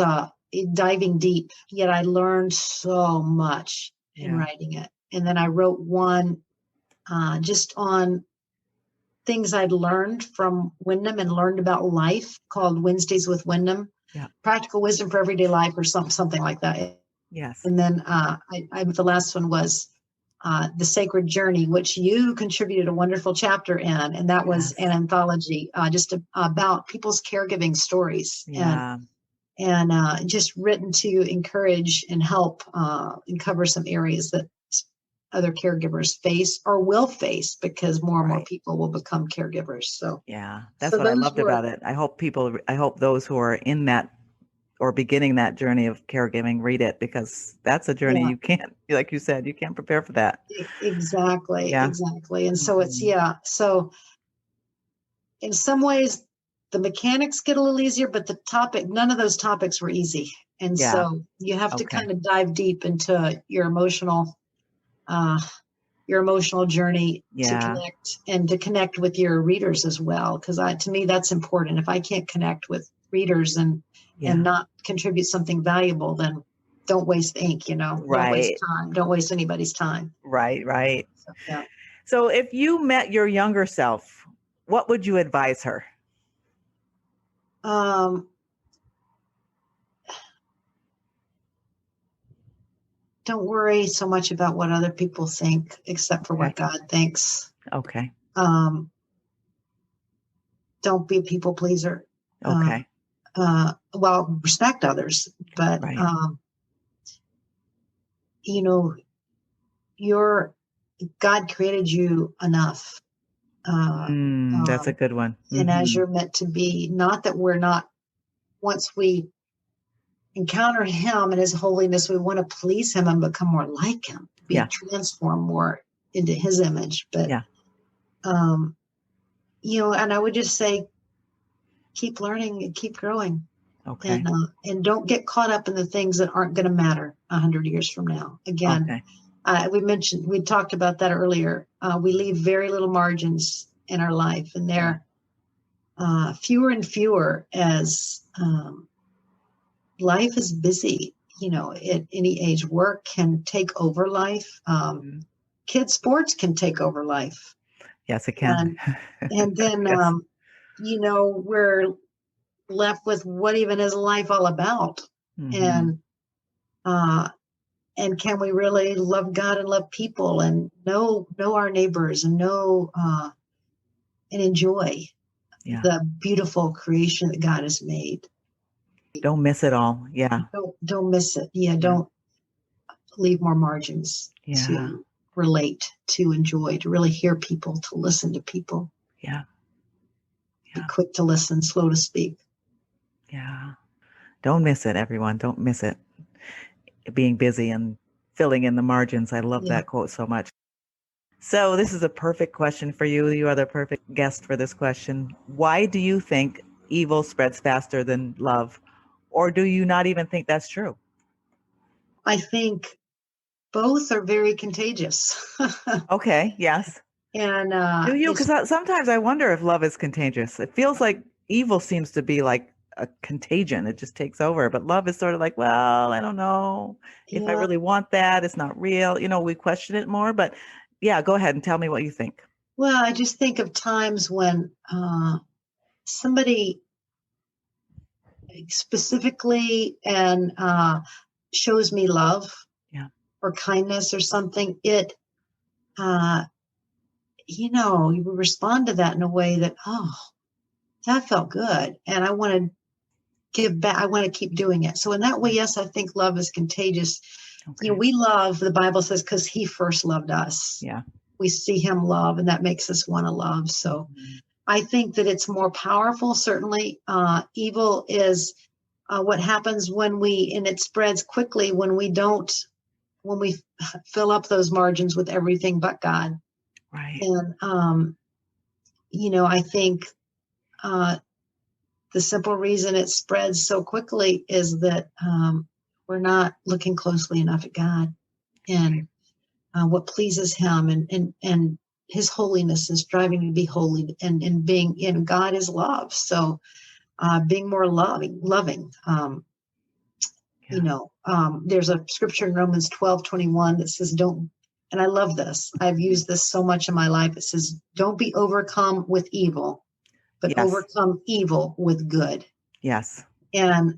S3: diving deep, yet I learned so much in writing it. And then I wrote one just on things I'd learned from Wyndham and learned about life, called Wednesdays with Wyndham.
S2: Yeah.
S3: Practical wisdom for everyday life, or something like that.
S2: Yes.
S3: And then the last one was The Sacred Journey, which you contributed a wonderful chapter in. And that was an anthology just about people's caregiving stories.
S2: Yeah.
S3: And just written to encourage and help and cover some areas that other caregivers face or will face, because more and more people will become caregivers. So
S2: yeah, that's what I loved about it. I hope those who are in that or beginning that journey of caregiving read it, because that's a journey you can't, like you said, you can't prepare for that.
S3: Exactly. And so it's, so in some ways the mechanics get a little easier, but none of those topics were easy. And so you have to kind of dive deep into your emotional journey to connect with your readers as well. Because to me, that's important. If I can't connect with readers and not contribute something valuable, then don't waste ink, Don't waste time. Don't waste anybody's time.
S2: Right.
S3: So,
S2: So if you met your younger self, what would you advise her?
S3: Don't worry so much about what other people think, except for what God thinks.
S2: Okay.
S3: Don't be a people pleaser.
S2: Okay.
S3: Well, respect others, but God created you enough.
S2: That's a good one.
S3: And as you're meant to be, not that we're not, once we encounter him and his holiness, we want to please him and become more like him, be transformed more into his image. But, and I would just say, keep learning and keep growing.
S2: Okay.
S3: And don't get caught up in the things that aren't going to matter 100 years from now. Again, we talked about that earlier. We leave very little margins in our life, and they're fewer and fewer as life is busy. At any age, work can take over life. Kids' sports can take over life.
S2: Yes, it can.
S3: And then, we're left with what even is life all about? And can we really love God and love people and know our neighbors and know and enjoy the beautiful creation that God has made?
S2: Don't miss it all. Yeah.
S3: Don't miss it. Don't leave more margins to relate, to enjoy, to really hear people, to listen to people. Be quick to listen, slow to speak.
S2: Yeah. Don't miss it, everyone. Don't miss it. Being busy and filling in the margins. I love that quote so much. So this is a perfect question for you. You are the perfect guest for this question. Why do you think evil spreads faster than love? Or do you not even think that's true?
S3: I think both are very contagious.
S2: Okay. Yes.
S3: And
S2: do you? Because sometimes I wonder if love is contagious. It feels like evil seems to be like a contagion. It just takes over. But love is sort of like, well, I don't know if I really want that. It's not real. We question it more. But go ahead and tell me what you think.
S3: Well, I just think of times when somebody specifically and shows me love or kindness or something, it you respond to that in a way that, that felt good, and I want to give back. I want to keep doing it. So in that way, yes, I think love is contagious.
S2: Okay.
S3: We love, the Bible says, because he first loved us.
S2: Yeah.
S3: We see him love, and that makes us want to love. So I think that it's more powerful. Certainly, evil is what happens and it spreads quickly when we fill up those margins with everything but God.
S2: Right.
S3: And, I think the simple reason it spreads so quickly is that we're not looking closely enough at God and what pleases him, and his holiness is striving to be holy, and being in God is love. So being more loving, There's a scripture in Romans 12:21 that says, don't, and I love this. I've used this so much in my life. It says, don't be overcome with evil, but
S2: Yes.
S3: overcome evil with good.
S2: Yes.
S3: And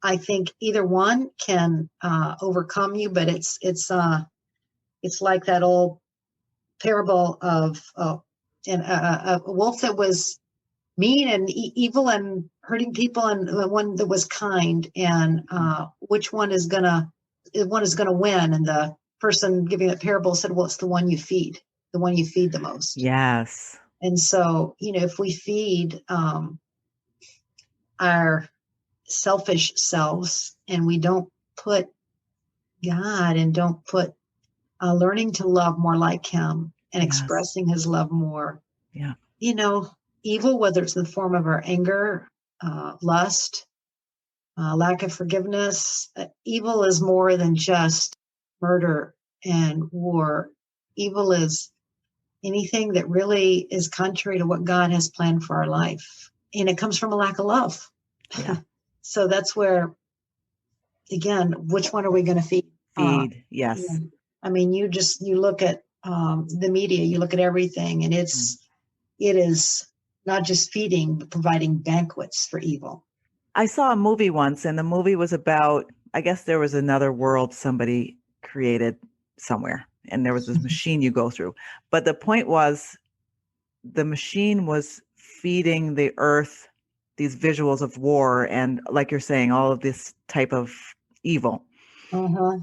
S3: I think either one can overcome you, but it's like that old parable of a wolf that was mean and evil and hurting people, and the one that was kind, and which one is gonna win? And the person giving that parable said, well, it's the one you feed the most.
S2: Yes.
S3: And so, if we feed our selfish selves, and we don't put God, and don't put learning to love more like him, and
S2: Yes.
S3: expressing his love more,
S2: Yeah.
S3: evil, whether it's in the form of our anger, lust, lack of forgiveness, evil is more than just murder and war. Evil is anything that really is contrary to what God has planned for our life. And it comes from a lack of love.
S2: Yeah.
S3: So that's where, again, which one are we going to feed?
S2: Yes.
S3: I mean, you look at the media, you look at everything, and it is not just feeding, but providing banquets for evil.
S2: I saw a movie once, and the movie was about, I guess there was another world somebody created somewhere, and there was this machine you go through. But the point was, the machine was feeding the earth these visuals of war and, like you're saying, all of this type of evil.
S3: Uh-huh.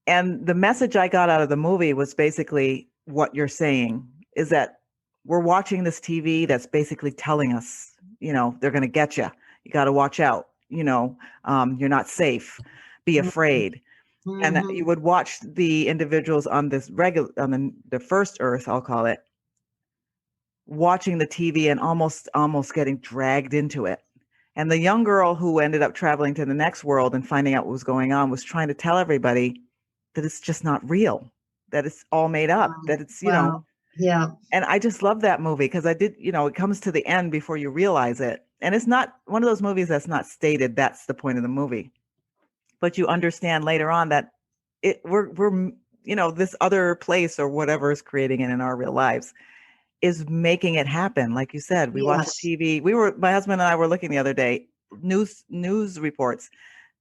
S2: And the message I got out of the movie was basically what you're saying, is that we're watching this TV that's basically telling us, they're going to get you. You got to watch out. You're not safe. Be afraid.
S3: Mm-hmm.
S2: And you would watch the individuals on this on the first Earth, I'll call it, watching the TV and almost getting dragged into it. And the young girl who ended up traveling to the next world and finding out what was going on was trying to tell everybody that it's just not real, that it's all made up, that it's,
S3: Wow. Yeah.
S2: And I just love that movie because it comes to the end before you realize it. And it's not one of those movies that's not stated that's the point of the movie. But you understand later on that we're this other place or whatever is creating it in our real lives is making it happen. Like you said, we watch TV. My husband and I were looking the other day, news reports.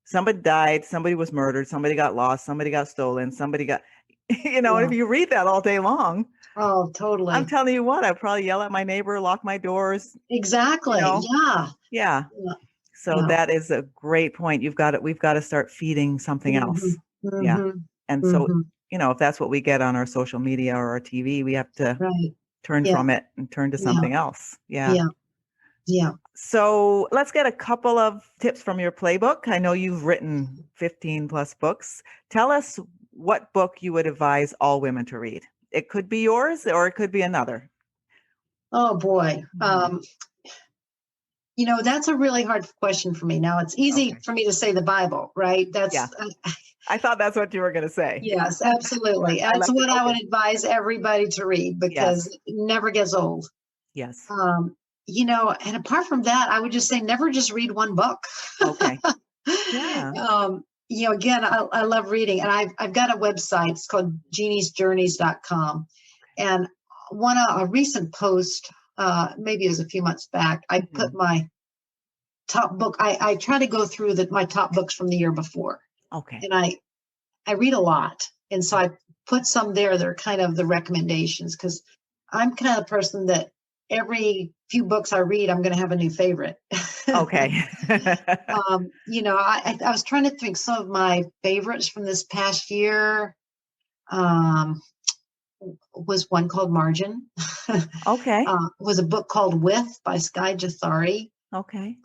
S2: Somebody died, somebody was murdered, somebody got lost, somebody got stolen, somebody got, and if you read that all day long.
S3: Oh, totally.
S2: I'm telling you what, I'd probably yell at my neighbor, lock my doors.
S3: Exactly.
S2: Yeah. So that is a great point. We've got to start feeding something else.
S3: Mm-hmm.
S2: Yeah. And so, if that's what we get on our social media or our TV, we have to turn from it and turn to something else. Yeah. So let's get a couple of tips from your playbook. I know you've written 15 plus books. Tell us what book you would advise all women to read. It could be yours or it could be another.
S3: Oh boy. That's a really hard question for me. Now it's easy for me to say the Bible, right?
S2: I thought that's what you were going to say.
S3: Yes, absolutely. That's what I would advise everybody to read because it never gets old.
S2: Yes.
S3: And apart from that, I would just say never just read one book.
S2: Okay. Yeah.
S3: Again, I love reading, and I've got a website. It's called jeaniesjourneys.com. And a recent post, maybe it was a few months back, I put my top book. I try to go through my top books from the year before.
S2: Okay.
S3: And I read a lot. And so I put some there that are kind of the recommendations, because I'm kind of the person that every few books I read, I'm going to have a new favorite.
S2: Okay.
S3: I was trying to think some of my favorites from this past year. Was one called Margin.
S2: Okay.
S3: Was a book called With by Sky Jathari.
S2: Okay.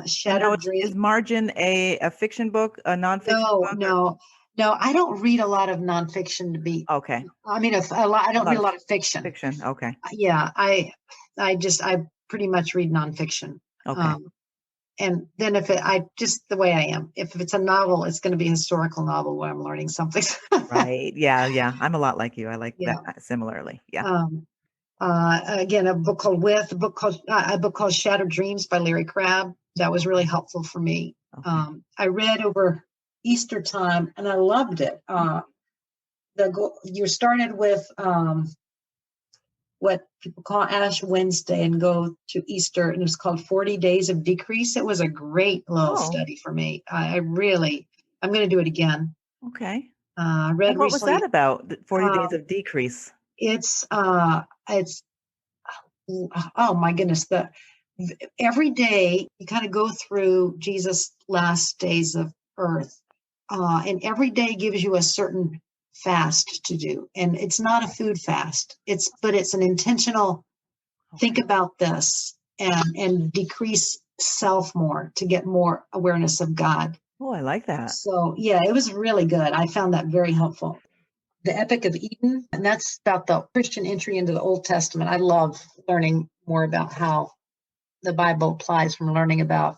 S3: Shattered Dreams.
S2: Is Margin a fiction book, a nonfiction book?
S3: No, I don't read a lot of nonfiction to be.
S2: Okay.
S3: I mean, I don't read a lot of fiction.
S2: Fiction. Okay.
S3: Yeah. I pretty much read nonfiction.
S2: Okay.
S3: And then just the way I am, if it's a novel, it's going to be a historical novel where I'm learning something.
S2: Right. Yeah. I'm a lot like you. I like that similarly. Yeah.
S3: Again, a book called Shattered Dreams by Larry Crabb. That was really helpful for me.
S2: Okay.
S3: I read over Easter time, and I loved it. You started with what people call Ash Wednesday and go to Easter, and it's called 40 Days of Decrease. It was a great little study for me. I'm going to do it again.
S2: Okay.
S3: I read
S2: And what
S3: recently.
S2: was that about? 40 Days of Decrease.
S3: It's oh my goodness. Every day you kind of go through Jesus' last days of earth. And every day gives you a certain fast to do. And it's not a food fast. But it's an intentional think about this and decrease self more to get more awareness of God.
S2: Oh, I like that.
S3: So yeah, it was really good. I found that very helpful. The Epic of Eden, and that's about the Christian entry into the Old Testament. I love learning more about how the Bible applies from learning about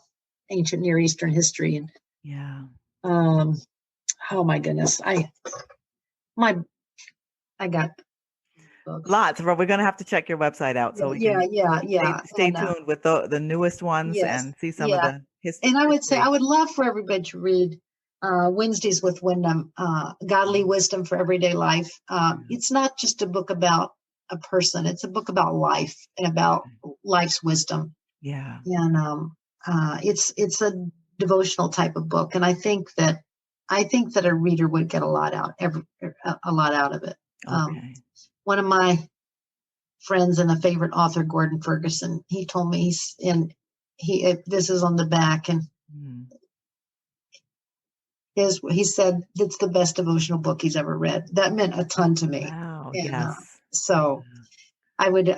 S3: ancient Near Eastern history. And oh my goodness, I got books.
S2: Lots. Well, we're going to have to check your website out so we can stay tuned with the newest ones and see some of the history.
S3: And I would say I would love for everybody to read Wednesdays with Wyndham, Godly Wisdom for Everyday Life. It's not just a book about a person. It's a book about life and about life's wisdom.
S2: Yeah.
S3: And it's a devotional type of book. And I think that a reader would get a lot out of it.
S2: Okay.
S3: One of my friends and a favorite author, Gordon Ferguson, he told me this is on the back, and he said it's the best devotional book he's ever read. That meant a ton to me.
S2: Wow.
S3: And,
S2: yes.
S3: So I would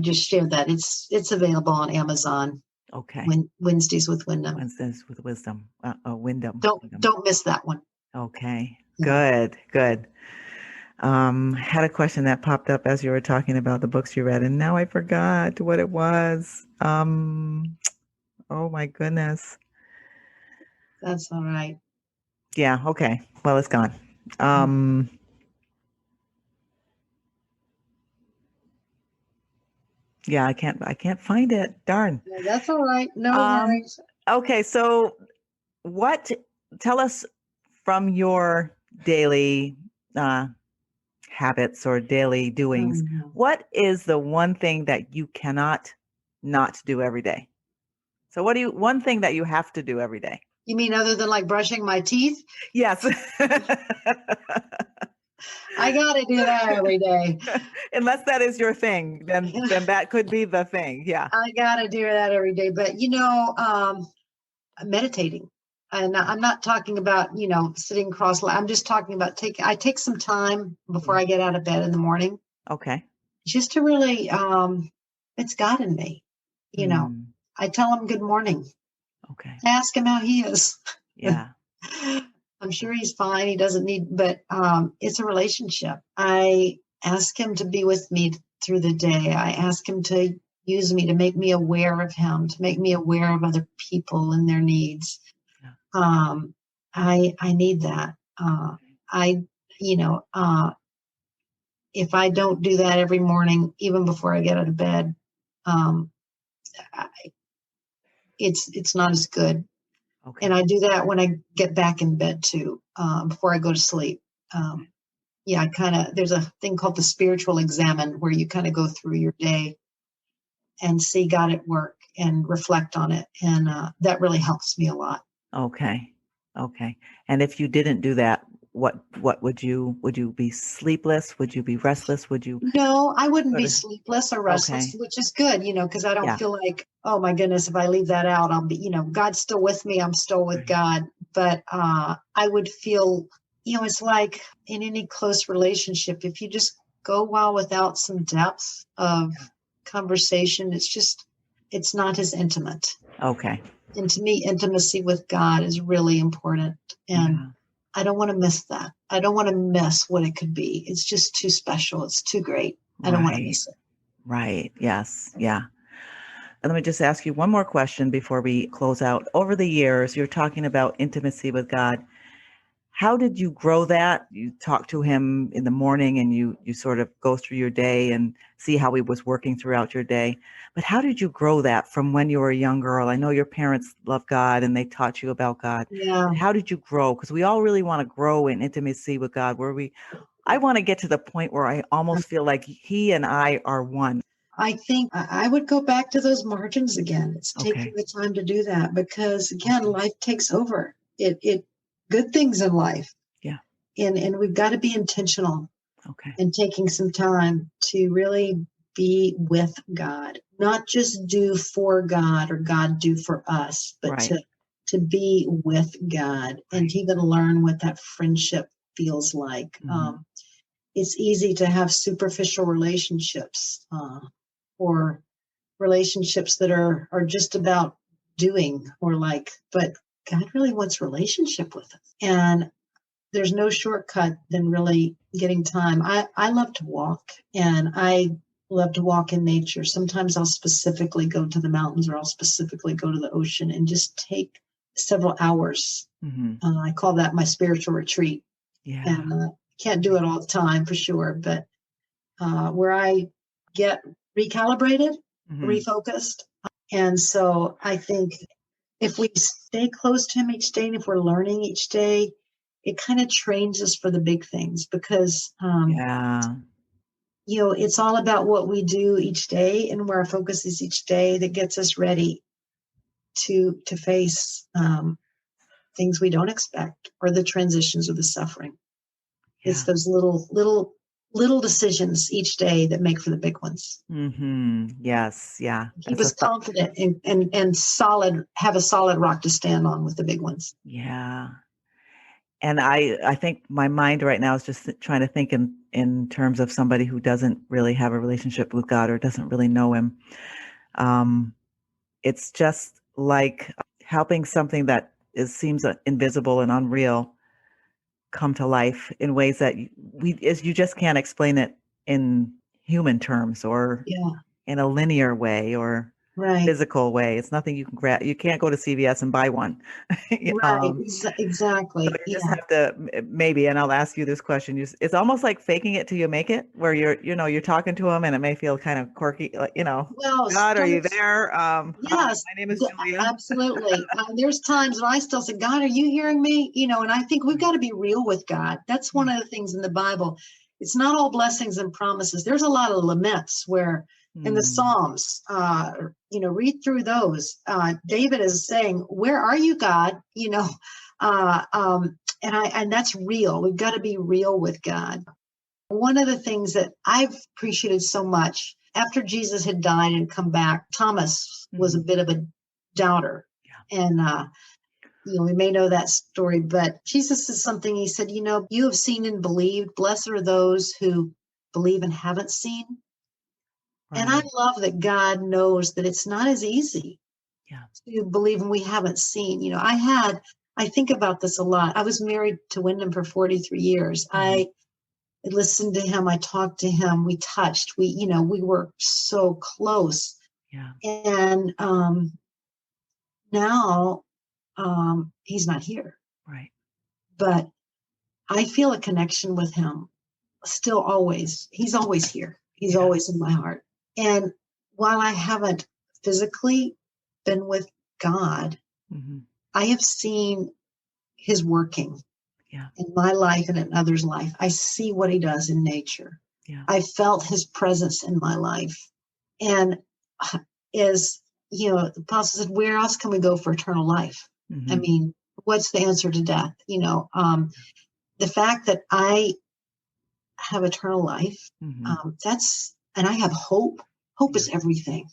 S3: just share that. It's available on Amazon.
S2: Okay.
S3: Wednesdays with Wyndham.
S2: Wednesdays with Wisdom. Wyndham.
S3: Don't miss that one.
S2: Okay. Good. Good. Had a question that popped up as you were talking about the books you read, and now I forgot what it was. Oh my goodness.
S3: That's all right.
S2: Yeah. Okay. Well, it's gone. Yeah, I can't find it. Darn.
S3: No, that's all right. No worries.
S2: Okay. So tell us from your daily, habits or daily doings, what is the one thing that you cannot not do every day? So one thing that you have to do every day?
S3: You mean other than like brushing my teeth?
S2: Yes.
S3: I got to do that every day.
S2: Unless that is your thing, then that could be the thing. Yeah.
S3: I got to do that every day. But, meditating. And I'm not talking about, sitting cross-legged. I'm just talking about I take some time before I get out of bed in the morning.
S2: Okay.
S3: Just to really, it's God in me. I tell him good morning.
S2: Okay.
S3: I ask him how he is.
S2: Yeah.
S3: I'm sure he's fine. He doesn't but it's a relationship. I ask him to be with me through the day. I ask him to use me, to make me aware of him, to make me aware of other people and their needs. I need that. If I don't do that every morning, even before I get out of bed, it's not as good.
S2: Okay.
S3: And I do that when I get back in bed too, before I go to sleep. There's a thing called the spiritual examine where you kind of go through your day and see God at work and reflect on it. And that really helps me a lot.
S2: Okay. And if you didn't do that, what would you be sleepless? Would you be restless?
S3: No, I wouldn't be sleepless or restless, which is good, because I don't feel like, oh my goodness, if I leave that out, I'll be, God's still with me. I'm still with God. But I would feel, it's like in any close relationship, if you just go a while without some depth of conversation, it's not as intimate.
S2: Okay.
S3: And to me, intimacy with God is really important. And I don't want to miss that. I don't want to miss what it could be. It's just too special. It's too great. I don't want to miss it.
S2: Right. Yes. Yeah. And let me just ask you one more question before we close out. Over the years, you're talking about intimacy with God. How did you grow that? You talk to him in the morning and you sort of go through your day and see how he was working throughout your day. But how did you grow that from when you were a young girl? I know your parents loved God and they taught you about God.
S3: Yeah.
S2: But how did you grow? Because we all really want to grow in intimacy with God, I want to get to the point where I almost feel like he and I are one.
S3: I think I would go back to those margins again. It's taking the time to do that because again, life takes over. It good things in life.
S2: Yeah.
S3: And we've got to be intentional.
S2: Okay.
S3: And taking some time to really be with God, not just do for God or God do for us, but to be with God and to even learn what that friendship feels like. It's easy to have superficial relationships or relationships that are just about doing but God really wants relationship with us. And there's no shortcut than really getting time. I love to walk and I love to walk in nature. Sometimes I'll specifically go to the mountains or I'll specifically go to the ocean and just take several hours. I call that my spiritual retreat.
S2: Yeah.
S3: And can't do it all the time for sure, but where I get recalibrated, refocused. And so I think if we stay close to him each day and if we're learning each day, it kind of trains us for the big things because, it's all about what we do each day and where our focus is each day that gets us ready to face things we don't expect or the transitions or the suffering. Yeah. It's those little decisions each day that make for the big ones.
S2: Yes. Yeah.
S3: Keep us confident and solid, have a solid rock to stand on with the big ones.
S2: Yeah. And I think my mind right now is just trying to think in terms of somebody who doesn't really have a relationship with God or doesn't really know him. It's just like helping something that seems invisible and unreal come to life in ways that you just can't explain it in human terms or in a linear way or physical way. It's nothing you can grab. You can't go to CVS and buy one.
S3: Exactly.
S2: So you just have to maybe, and I'll ask you this question. It's almost like faking it till you make it, where you're talking to them and it may feel kind of quirky, like,
S3: well,
S2: God, are you there?
S3: Yes,
S2: my name is Julia.
S3: Absolutely. There's times when I still say, God, are you hearing me? And I think we've got to be real with God. That's one of the things in the Bible. It's not all blessings and promises. There's a lot of laments where in the Psalms, read through those. David is saying, where are you, God? And that's real. We've got to be real with God. One of the things that I've appreciated so much after Jesus had died and come back, Thomas was a bit of a doubter. Yeah. And, we may know that story, but Jesus says something. He said, you have seen and believed. Blessed are those who believe and haven't seen. Right. And I love that God knows that it's not as easy to believe and we haven't seen. I think about this a lot. I was married to Wyndham for 43 years. I listened to him. I talked to him. We touched. We were so close. Yeah. And now he's not here. Right. But I feel a connection with him still always. He's always here. He's always in my heart. And while I haven't physically been with God, I have seen his working in my life and in others' life. I see what he does in nature. Yeah. I felt his presence in my life. And as the apostle said, where else can we go for eternal life? I mean, what's the answer to death? The fact that I have eternal life, and I have hope. Hope is everything.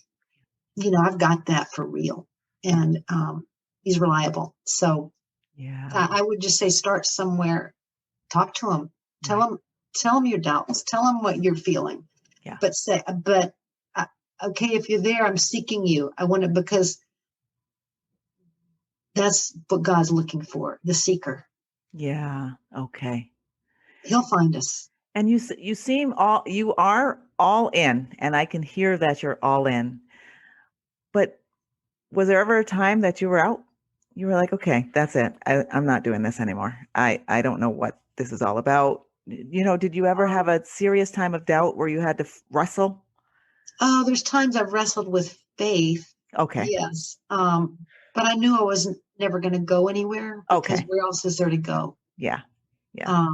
S3: I've got that for real. And he's reliable. So I would just say start somewhere, talk to him, tell him your doubts, tell him what you're feeling. Yeah. But okay, if you're there, I'm seeking you. I want to, because that's what God's looking for, the seeker.
S2: Yeah. Okay.
S3: He'll find us.
S2: And you are all in, and I can hear that you're all in. But was there ever a time that you were out? You were like, okay, that's it. I'm not doing this anymore. I don't know what this is all about. Did you ever have a serious time of doubt where you had to wrestle?
S3: Oh, there's times I've wrestled with faith.
S2: Okay.
S3: Yes. But I knew I wasn't never going to go anywhere because where else is there to go?
S2: Yeah. Yeah.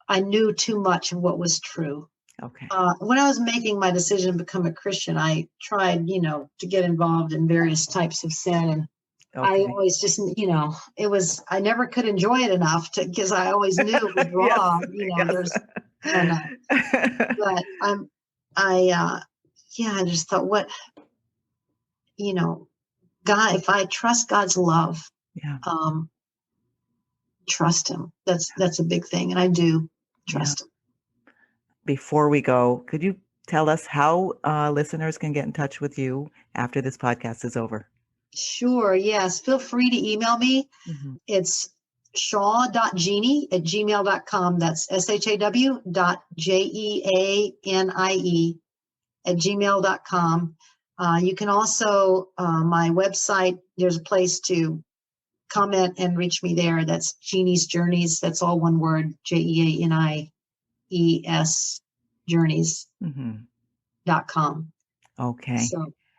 S3: I knew too much of what was true.
S2: Okay.
S3: When I was making my decision to become a Christian, I tried, to get involved in various types of sin. And I always just, I never could enjoy it enough because I always knew it was wrong. But I just thought, God, if I trust God's love, trust him. That's a big thing. And I do trust him.
S2: Before we go, could you tell us how listeners can get in touch with you after this podcast is over? Sure.
S3: Yes. Feel free to email me. Mm-hmm. It's shaw.jeanie@gmail.com. That's shaw.jeanie@gmail.com. You can also, my website, there's a place to comment and reach me there. That's Jeanie's Journeys. That's all one word, JEANIES journeys.com.
S2: Okay.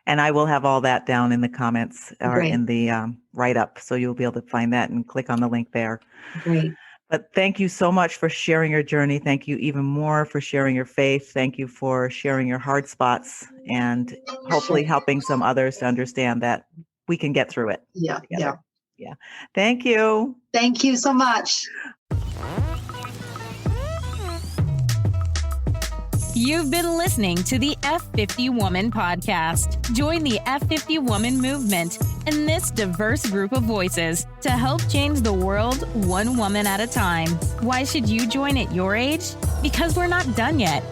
S2: And I will have all that down in the comments or in the write-up. So you'll be able to find that and click on the link there.
S3: Great.
S2: But thank you so much for sharing your journey. Thank you even more for sharing your faith. Thank you for sharing your hard spots and hopefully helping some others to understand that we can get through it.
S3: Yeah.
S2: Thank you.
S3: Thank you so much.
S1: You've been listening to the F50 Woman Podcast. Join the F50 Woman movement and this diverse group of voices to help change the world one woman at a time. Why should you join at your age? Because we're not done yet.